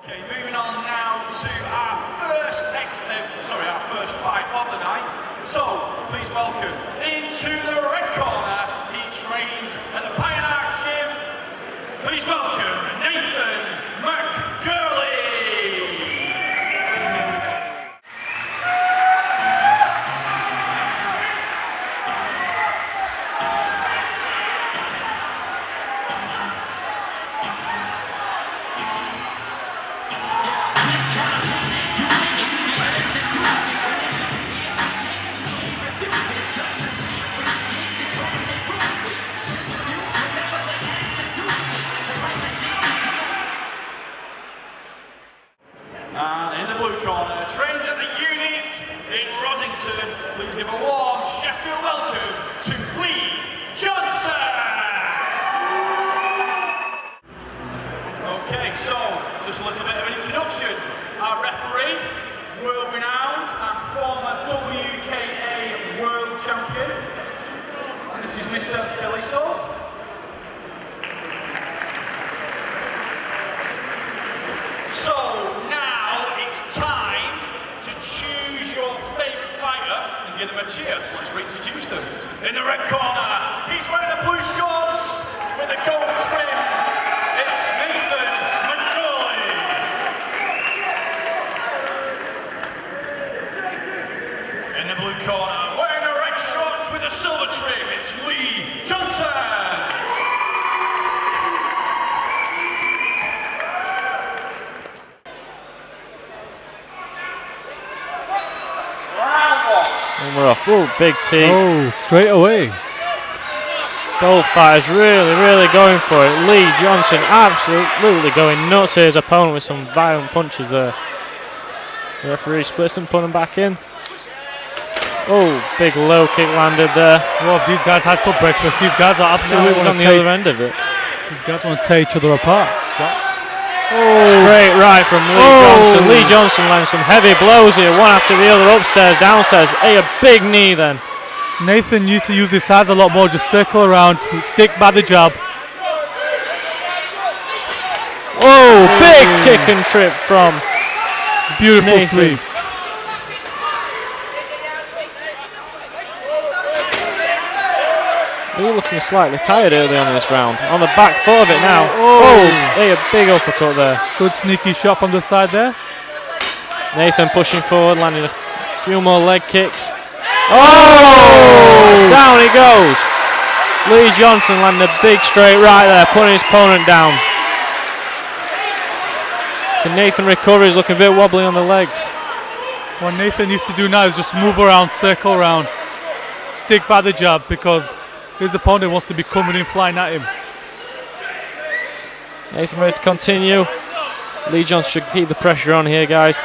Okay, moving on now to our first fight of the night. So, please welcome into the red corner, he trains at the Pioneer Gym. Please welcome Nathan McGourley. And in the blue corner, trained at the unit in Rosington, please give a warm Sheffield welcome to Lee Johnson. Okay, so just a little bit of an introduction. Our referee, world renowned and former WKA world champion. And this is Mr. Billy Salt. So now it's time to choose your favourite fighter and give them a cheer. So let's reintroduce them. In the red corner, he's wearing the blue shorts with the gold trim. It's Nathan McGourley. In the blue corner, wearing the red shorts with the silver trim, it's Lee Johnson. And we're off. Oh, big team. Oh, straight away. Both fighters really going for it. Lee Johnson absolutely going nuts here. His opponent with some violent punches there. The referee splits them, put them back in. Oh, big low kick landed there. Well, these guys had for breakfast. These guys are absolutely on the other end of it. These guys want to tear each other apart. Oh, great right from Lee Johnson. Lee Johnson lands some heavy blows here, one after the other, upstairs, downstairs. Hey, a big knee then. Nathan needs to use his size a lot more, just circle around, stick by the jab. Oh, big kick and trip from beautiful Nathan. sweep. Lee looking slightly tired early on in this round. On the back foot of it now. Oh, hey, a big uppercut there. Good sneaky shot from the side there. Nathan pushing forward, landing a few more leg kicks. Oh! Down he goes. Lee Johnson landing a big straight right there, putting his opponent down. And Nathan recovers, looking a bit wobbly on the legs. What Nathan needs to do now is just move around, circle around, stick by the jab, because his opponent wants to be coming in, flying at him. Nathan ready to continue. Lee Johnson should keep the pressure on here, guys.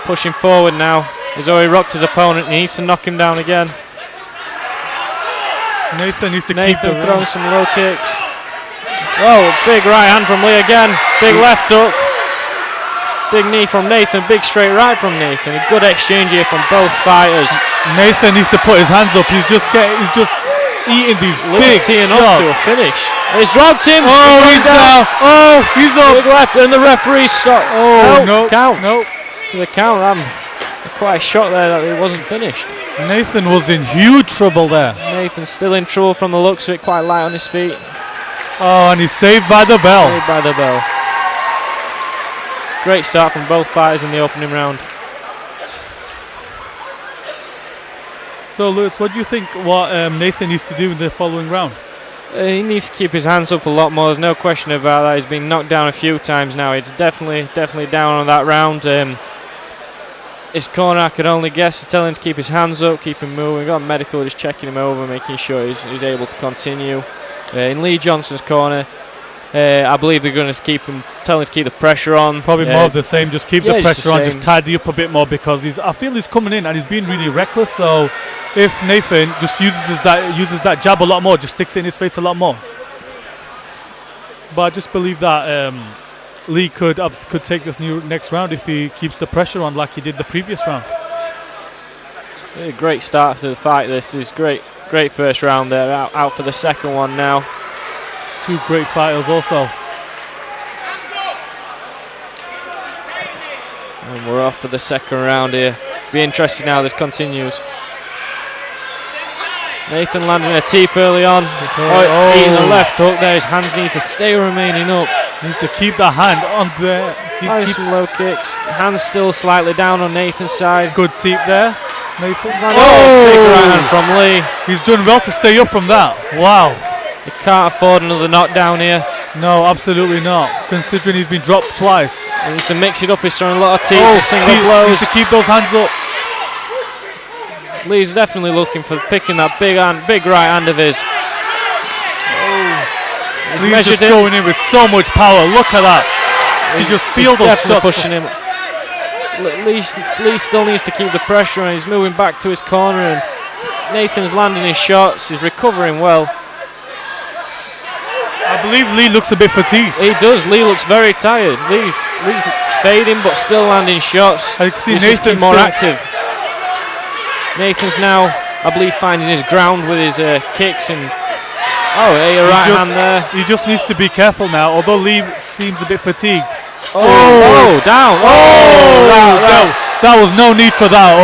Pushing forward now. He's already rocked his opponent. He needs to knock him down again. Nathan needs to Nathan keep the throwing some low kicks. Oh, big right hand from Lee again. Big left hook. Big knee from Nathan. Big straight right from Nathan. A good exchange here from both fighters. Nathan needs to put his hands up. He's just eating these big teeing shots. up to a finish. He's rocked him. Oh, he's down. Oh, he's up. Big left, and the referee stopped. Oh, no. Count. No. The count. I'm quite shocked there that it wasn't finished. Nathan was in huge trouble there. Nathan's still in trouble from the looks of it, quite light on his feet. Oh, and he's saved by the bell. Saved by the bell. Great start from both fighters in the opening round. So, Lewis, what do you think what Nathan needs to do in the following round? He needs to keep his hands up a lot more. There's no question about that. He's been knocked down a few times now. It's definitely down on that round. His corner, I could only guess, is telling him to keep his hands up, keep him moving. Got medical just checking him over, making sure he's able to continue. In Lee Johnson's corner, I believe they're going to tell him to keep the pressure on. Probably more of the same. Just keep the pressure on. Same. Just tidy up a bit more, because I feel he's coming in and he's being really reckless. So if Nathan just uses that jab a lot more, just sticks it in his face a lot more. But I just believe that Lee could take this next round if he keeps the pressure on like he did the previous round. A great start to the fight. This is great first round there. Out for the second one now. Two great fighters also. We're off for the second round here. Be interesting how this continues. Nathan landing a teep early on. Eating the left hook there. His hands need to stay remaining up. Needs to keep the hand on there. Keep some low kicks. Hands still slightly down on Nathan's side. Good teep there. Nathan. Big right hand from Lee. He's done well to stay up from that. Wow. He can't afford another knockdown here. No, absolutely not. Considering he's been dropped twice. He needs to mix it up. He's throwing a lot of teeps, single blows. Needs to keep those hands up. Lee's definitely looking for picking that big right hand of his. Lee's just going in with so much power. Look at that. You just feel those shots pushing him. Lee still needs to keep the pressure on. He's moving back to his corner, and Nathan's landing his shots. He's recovering well. I believe Lee looks a bit fatigued. He does. Lee looks very tired. Lee's fading, but still landing shots. I can see Nathan more active. Nathan's now, I believe, finding his ground with his kicks and a right hand there. He just needs to be careful now, although Lee seems a bit fatigued. Down. That was no need for that.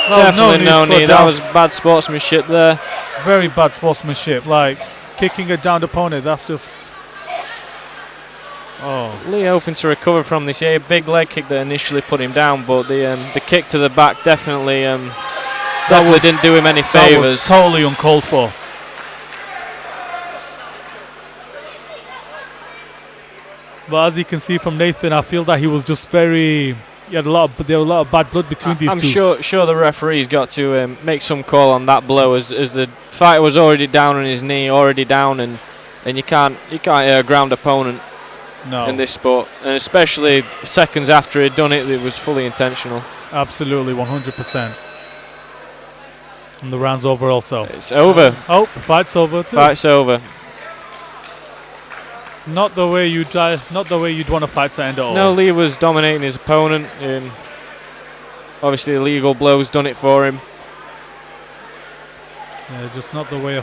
Definitely no need. That was bad sportsmanship there. Very bad sportsmanship. Like kicking a downed opponent. That's just. Lee hoping to recover from this. A big leg kick that initially put him down, but the kick to the back definitely didn't do him any favours. That was totally uncalled for. But as you can see from Nathan, I feel that he was just very. There was a lot of bad blood between these two. I'm sure the referee's got to make some call on that blow, as the fighter was already down on his knee, and you can't hit a ground opponent. No. In this sport, and especially seconds after he'd done it, it was fully intentional. Absolutely, 100%. And the round's over also. It's over. The fight's over too. Fight's over. Not the way you'd want a fight to end at all. No, Lee was dominating his opponent. Obviously, illegal blows done it for him. Yeah, just not the way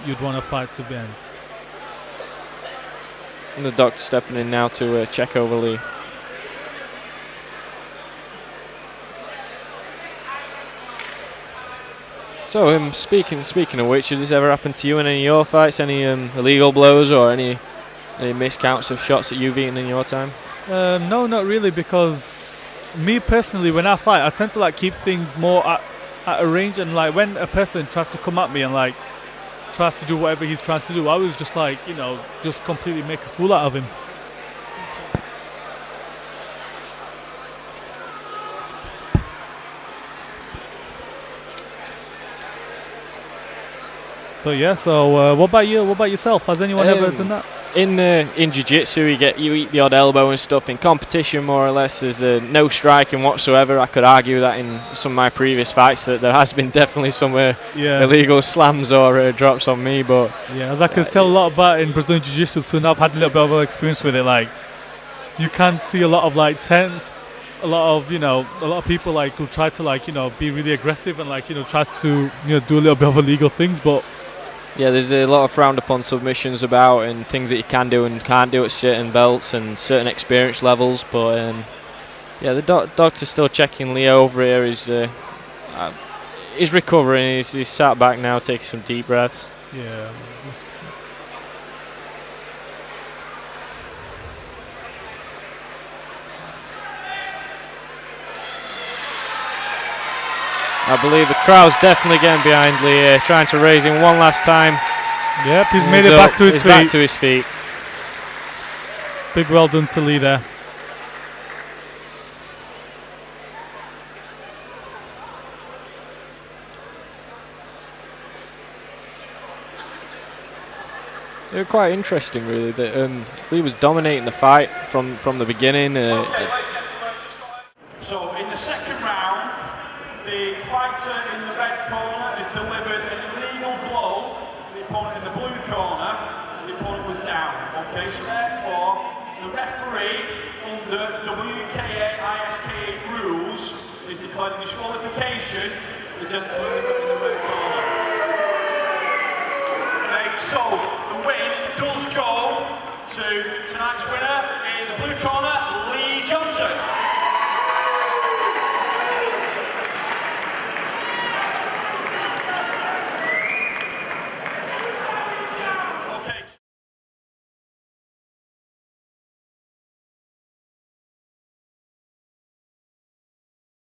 you'd want a fight to end. And the doctor stepping in now to check over Lee. So, speaking of which, has this ever happened to you in any of your fights? Any illegal blows or any miscounts of shots that you've eaten in your time? No, not really, because me personally, when I fight, I tend to keep things more at a range, and when a person tries to come at me and tries to do whatever he's trying to do, I was just just completely make a fool out of him. But yeah, so what about you? What about yourself? Has anyone ever done that? In jiu-jitsu, you eat the odd elbow and stuff. In competition, more or less, there's no striking whatsoever. I could argue that in some of my previous fights that there has been definitely some illegal slams or drops on me. But yeah, as I can tell a lot about in Brazilian jiu-jitsu, so I've had a little bit of experience with it. You can see a lot of tense, a lot of people who try to be really aggressive and try to do a little bit of illegal things, but. Yeah, there's a lot of frowned upon submissions about and things that you can do and can't do at certain belts and certain experience levels. But yeah, the doctor's still checking Leo over here. He's recovering. He's sat back now, taking some deep breaths. Yeah. I believe the crowd's definitely getting behind Lee here, trying to raise him one last time. Yep, he's made it back to his feet. Back to his feet. Big well done to Lee there. It was quite interesting, really, that Lee was dominating the fight from the beginning. So in the second round, the fighter in the red corner has delivered an illegal blow to the opponent in the blue corner, so the opponent was down. Okay, so therefore, the referee under WKA ISTA rules is declaring disqualification to the gentleman in the red corner. Okay, so the win does go to tonight's winner in the blue corner.